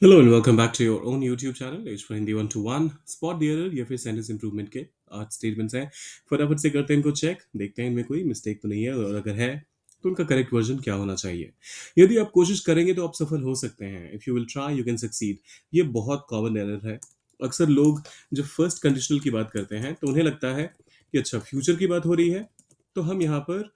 Hello and welcome back to your own YouTube channel as for Hindi 1 to 1 spot the error या फिर sentence improvement के आज statements हैं। फटाफट से करते हैं इनको चेक, देखते हैं इनमें कोई मिस्टेक तो नहीं है, और अगर है तो उनका करेक्ट वर्जन क्या होना चाहिए। यदि आप कोशिश करेंगे तो आप सफल हो सकते हैं। If you will try you can succeed. ये बहुत कॉमन एरर है। अक्सर लोग जब फर्स्ट कंडीशनल की बात करते हैं तो उन्हें लगता है कि अच्छा फ्यूचर की बात हो रही है, तो हम यहाँ पर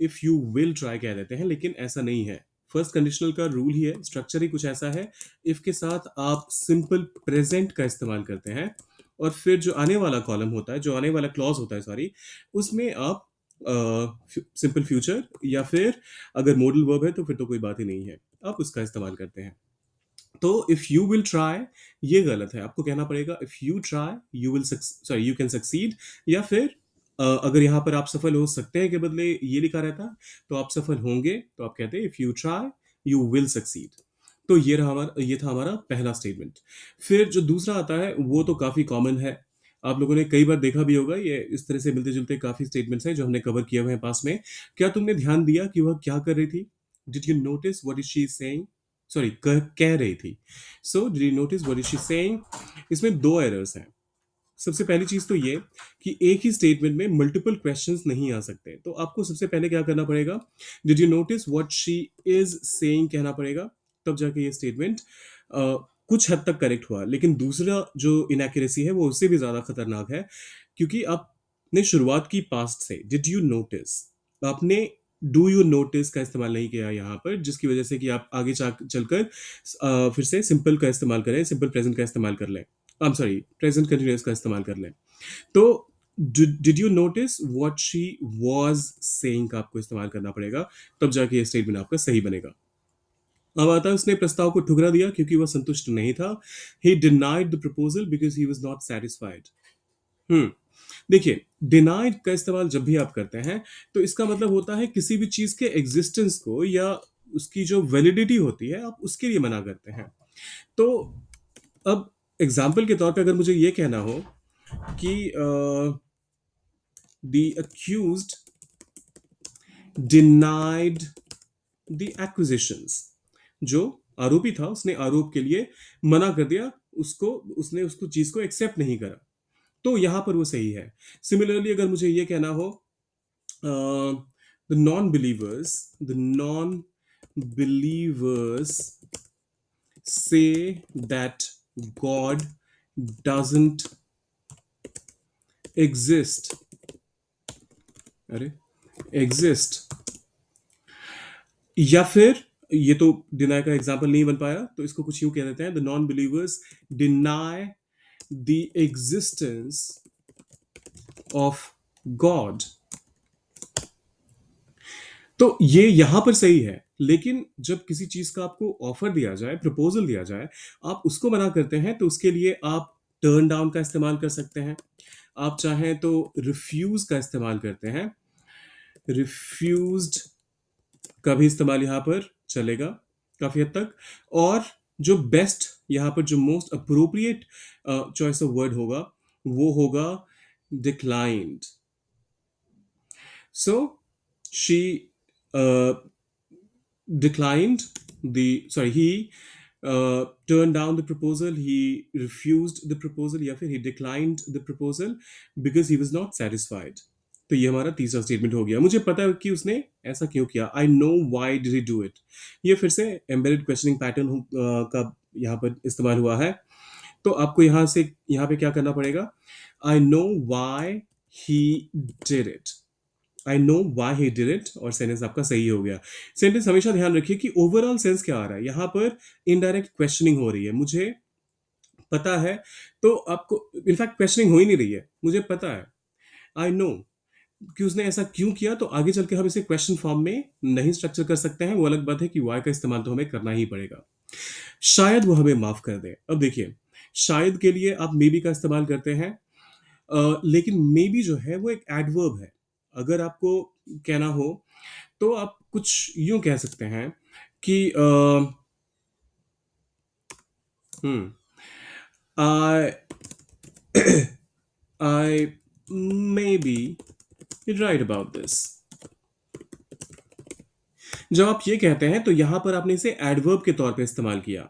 इफ यू विल ट्राई कह देते हैं, लेकिन ऐसा नहीं है। फर्स्ट कंडीशनल का रूल ही है, स्ट्रक्चर ही कुछ ऐसा है। इफ के साथ आप सिंपल प्रेजेंट का इस्तेमाल करते हैं, और फिर जो आने वाला कॉलम होता है, जो आने वाला क्लॉज होता है सॉरी, उसमें आप सिंपल फ्यूचर या फिर अगर मॉडल वर्ब है तो फिर तो कोई बात ही नहीं है, आप उसका इस्तेमाल करते हैं। तो इफ यू विल ट्राई ये गलत है, आपको कहना पड़ेगा if you try you will sorry you can succeed. या फिर अगर यहाँ पर आप सफल हो सकते हैं के बदले ये लिखा रहता तो आप सफल होंगे, तो आप कहते हैं if you try you will succeed. तो ये था हमारा पहला स्टेटमेंट। फिर जो दूसरा आता है वो तो काफी कॉमन है, आप लोगों ने कई बार देखा भी होगा। ये इस तरह से मिलते जुलते काफी स्टेटमेंट्स हैं जो हमने कवर किए हुए हैं पास में। क्या तुमने ध्यान दिया कि वह क्या कर रही थी? Did you notice what is she saying? Sorry, कह रही थी। So did you notice what is she saying? इसमें दो एरर्स हैं। सबसे पहली चीज तो ये कि एक ही स्टेटमेंट में मल्टीपल क्वेश्चंस नहीं आ सकते, तो आपको सबसे पहले क्या करना पड़ेगा, did you notice what she is saying कहना पड़ेगा, तब जाके ये स्टेटमेंट कुछ हद तक करेक्ट हुआ। लेकिन दूसरा जो इनएक्यूरेसी है वो उससे भी ज्यादा खतरनाक है, क्योंकि आपने शुरुआत की पास्ट से, डिड यू नोटिस, आपने डू यू नोटिस का इस्तेमाल नहीं किया यहाँ पर, जिसकी वजह से कि आप आगे चलकर फिर से सिंपल का इस्तेमाल करें, सिंपल प्रेजेंट का इस्तेमाल कर लें, I am sorry present continuous का इस्तेमाल कर लें। तो did you notice what she was saying का आपको इस्तेमाल करना पड़ेगा, तब जाके ये स्टेटमेंट आपका सही बनेगा। अब आता है उसने प्रस्ताव को ठुकरा दिया क्योंकि वह संतुष्ट नहीं था। He denied the proposal because he was not satisfied. Hmm देखिए, डिनाइड का इस्तेमाल जब भी आप करते हैं तो इसका मतलब होता है किसी भी चीज के एग्जिस्टेंस को या उसकी जो वैलिडिटी होती है आप उसके लिए मना करते हैं। तो अब एग्जाम्पल के तौर पे अगर मुझे ये कहना हो कि the accused denied the acquisitions, जो आरोपी था उसने आरोप के लिए मना कर दिया, उसको उसने उसको चीज को एक्सेप्ट नहीं करा, तो यहां पर वो सही है। सिमिलरली अगर मुझे ये कहना हो the non believers say that God doesn't exist, अरे exist, या फिर ये तो डिनाई का एग्जाम्पल नहीं बन पाया, तो इसको कुछ यूं कह देते हैं, the non believers deny the existence of God. तो ये यहां पर सही है, लेकिन जब किसी चीज का आपको ऑफर दिया जाए, प्रपोजल दिया जाए, आप उसको मना करते हैं, तो उसके लिए आप टर्न डाउन का इस्तेमाल कर सकते हैं। आप चाहें तो रिफ्यूज का इस्तेमाल करते हैं, रिफ्यूज्ड का भी इस्तेमाल यहाँ पर चलेगा काफी हद तक। और जो बेस्ट यहाँ पर जो most appropriate choice of word होगा वो होगा declined. So she declined the sorry he turned down the proposal, he refused the proposal, या फिर he declined the proposal because he was not satisfied। तो ये हमारा तीसरा स्टेटमेंट हो गया। मुझे पता है कि उसने ऐसा क्यों किया, I know why did he do it. ये फिर से एम्बेडेड क्वेश्चनिंग पैटर्न का यहाँ पर इस्तेमाल हुआ है। तो आपको यहाँ पे क्या करना पड़ेगा, I know why he did it, I know why he did it, और सेंटेंस आपका सही हो गया। सेंटेंस हमेशा ध्यान रखिए कि ओवरऑल सेंस क्या आ रहा है। यहां पर इनडायरेक्ट क्वेश्चनिंग हो रही है, मुझे पता है, तो आपको इनफैक्ट क्वेश्चनिंग हो ही नहीं रही है, मुझे पता है, आई नो कि उसने ऐसा क्यों किया। तो आगे चल के हम इसे क्वेश्चन फॉर्म में नहीं स्ट्रक्चर कर सकते हैं, वो अलग बात है कि वाई का इस्तेमाल तो हमें करना ही पड़ेगा। शायद वो हमें माफ कर दे। अब देखिए, शायद के लिए आप मे बी का इस्तेमाल करते हैं, लेकिन मे बी जो है वो एक एडवर्ब है। अगर आपको कहना हो तो आप कुछ यूं कह सकते हैं कि I I may be right about this. जब आप ये कहते हैं तो यहां पर आपने इसे एडवर्ब के तौर पे इस्तेमाल किया।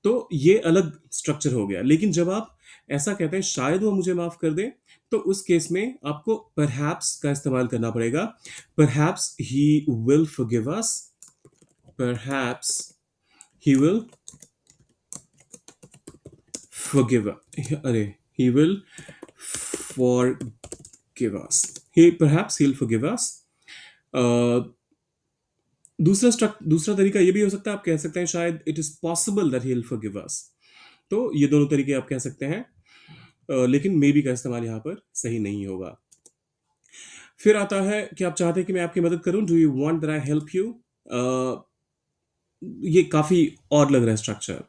तो ये अलग स्ट्रक्चर हो गया। लेकिन जब आप ऐसा कहते हैं शायद वो मुझे माफ कर दे, तो उस केस में आपको परहैप्स का इस्तेमाल करना पड़ेगा। Perhaps he will forgive us, perhaps he will forgive, अरे, he will forgive us, he perhaps he'll forgive us। दूसरा तरीका ये भी हो सकता है, आप कह सकते हैं शायद it is possible that he will forgive अस। तो ये दोनों तरीके आप कह सकते हैं। लेकिन मे बी का इस्तेमाल यहाँ पर सही नहीं होगा। फिर आता है कि आप चाहते हैं कि मैं आपकी मदद करूं, do you want that I help you. ये काफी और लग रहा है स्ट्रक्चर।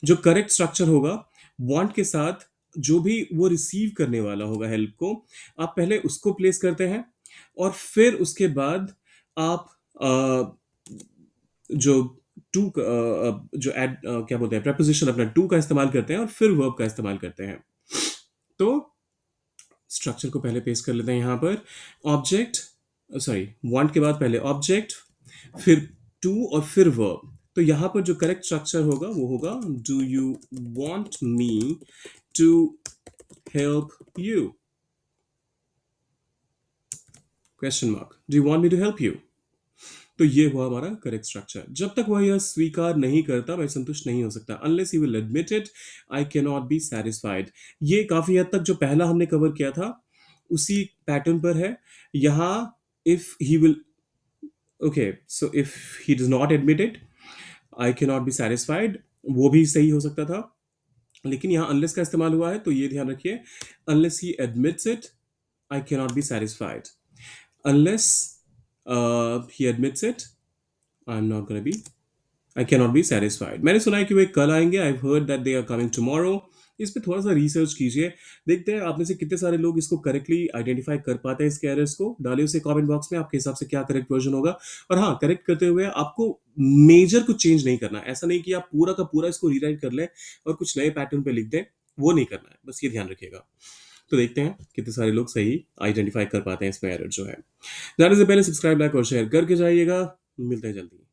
जो करेक्ट स्ट्रक्चर होगा, वांट के साथ जो भी वो रिसीव करने वाला होगा हेल्प को, आप पहले उसको प्लेस करते हैं और फिर उसके बाद आप जो जो एड क्या बोलते हैं, preposition अपना टू का इस्तेमाल करते हैं और फिर वर्ब का इस्तेमाल करते हैं। तो स्ट्रक्चर को पहले पेस्ट कर लेते हैं यहाँ पर। ऑब्जेक्ट, सॉरी, वांट के बाद पहले ऑब्जेक्ट, फिर टू और फिर वर्ब। तो यहाँ पर जो करेक्ट स्ट्रक्चर होगा वो होगा do you want me to help you, question mark, do you want me to help you. तो ये हुआ हमारा करेक्ट स्ट्रक्चर। जब तक वह यह स्वीकार नहीं करता मैं संतुष्ट नहीं हो सकता। Unless he will admit it I can not be satisfied. ये काफी हद तक जो पहला हमने कवर किया था उसी पैटर्न पर है। यहाँ if he will, okay, so if he does not admit it I can not be satisfied, वो भी सही हो सकता था। लेकिन यहाँ अनलेस का इस्तेमाल हुआ है तो ये ध्यान रखिए, unless he admits it I can not be satisfied. Unless he admits it, I'm not gonna be, I cannot be satisfied। मैंने सुना है कि वे कल आएंगे। I've heard that they are coming tomorrow। इस पे थोड़ा सा रिसर्च कीजिए, देखते हैं आप में से कितने सारे लोग इसको करेक्टली आइडेंटिफाई कर पाते हैं। इसके एरर्स को डालिए उसे कमेंट बॉक्स में, आपके हिसाब से क्या करेक्ट वर्जन होगा। और हाँ, करेक्ट करते हुए आपको मेजर कुछ चेंज नहीं करना। ऐसा नहीं कि आप पूरा का पूरा इसको रीराइट कर लें और कुछ नए पैटर्न पे लिख दें, वो नहीं करना है, बस ये ध्यान रखिएगा। तो देखते हैं कितने सारे लोग सही आइडेंटिफाई कर पाते हैं इसमें एरर जो है। जाने से पहले सब्सक्राइब, लाइक और शेयर करके जाइएगा। मिलते हैं जल्दी।